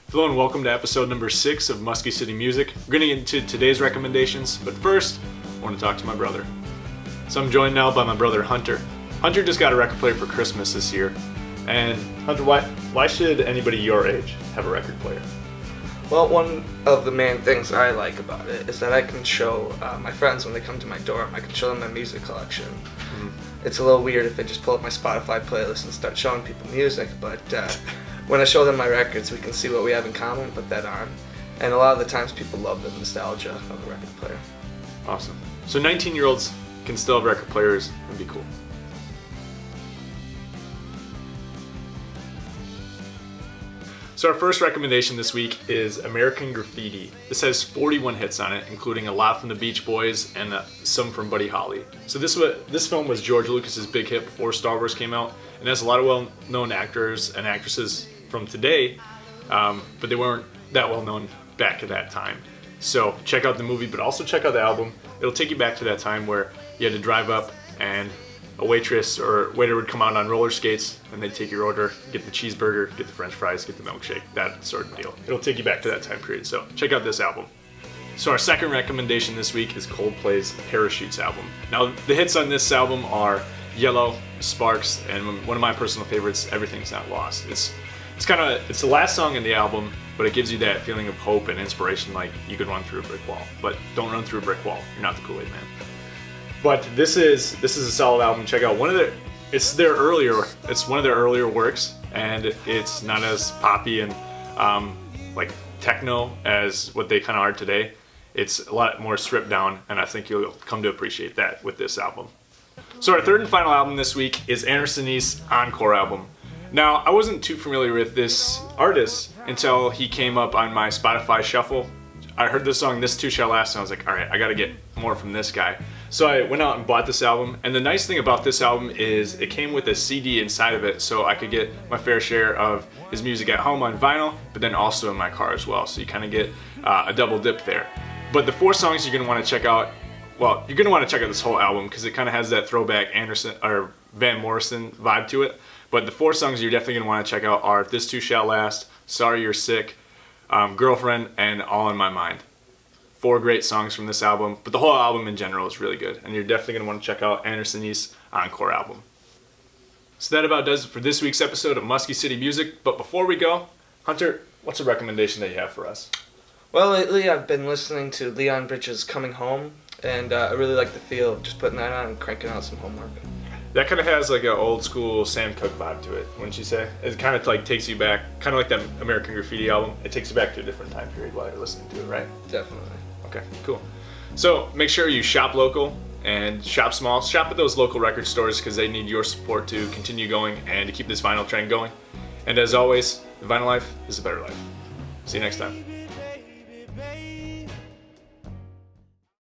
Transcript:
Hello and welcome to episode number 6 of Musky City Music. We're going to get into today's recommendations, but first, I want to talk to my brother. So I'm joined now by my brother Hunter. Hunter just got a record player for Christmas this year. And Hunter, why should anybody your age have a record player? Well, one of the main things I like about it is that I can show my friends when they come to my dorm, I can show them my music collection. It's a little weird if they just pull up my Spotify playlist and start showing people music, but when I show them my records, we can see what we have in common and put that on. And a lot of the times people love the nostalgia of a record player. Awesome. So 19-year-olds can still have record players and be cool. So our first recommendation this week is American Graffiti. This has 41 hits on it, including a lot from the Beach Boys and some from Buddy Holly. So this film was George Lucas's big hit before Star Wars came out, and has a lot of well-known actors and actresses from today, but they weren't that well-known back at that time. So check out the movie, but also check out the album. It'll take you back to that time where you had to drive up and a waitress or waiter would come out on roller skates and they'd take your order, get the cheeseburger, get the french fries, get the milkshake, that sort of deal. It'll take you back to that time period, so check out this album. So our second recommendation this week is Coldplay's Parachutes album. Now the hits on this album are Yellow, Sparks, and one of my personal favorites, Everything's Not Lost. It's the last song in the album, but it gives you that feeling of hope and inspiration, like you could run through a brick wall. But don't run through a brick wall, you're not the Kool-Aid man. But this is a solid album. Check out it's one of their earlier works, and it's not as poppy and like techno as what they kind of are today. It's a lot more stripped down, and I think you'll come to appreciate that with this album. So our third and final album this week is Anderson East's Encore album. Now, I wasn't too familiar with this artist until he came up on my Spotify shuffle. I heard this song, This Too Shall Last, and I was like, alright, I gotta get more from this guy. So I went out and bought this album, and the nice thing about this album is it came with a CD inside of it, so I could get my fair share of his music at home on vinyl, but then also in my car as well, so you kind of get a double dip there. But the 4 songs you're going to want to check out, well, you're going to want to check out this whole album because it kind of has that throwback Anderson or Van Morrison vibe to it. But the 4 songs you're definitely going to want to check out are This Too Shall Last, Sorry You're Sick, Girlfriend, and All in My Mind. 4 great songs from this album, but the whole album in general is really good, and you're definitely going to want to check out Anderson East's Encore album. So that about does it for this week's episode of Musky City Music, but before we go, Hunter, what's a recommendation that you have for us? Well, lately I've been listening to Leon Bridges' Coming Home, and I really like the feel of just putting that on and cranking out some homework. That kind of has like an old school Sam Cooke vibe to it, wouldn't you say? It kind of like takes you back, kind of like that American Graffiti album. It takes you back to a different time period while you're listening to it, right? Definitely. Okay, cool. So make sure you shop local and shop small. Shop at those local record stores because they need your support to continue going and to keep this vinyl trend going. And as always, the vinyl life is a better life. See you next time.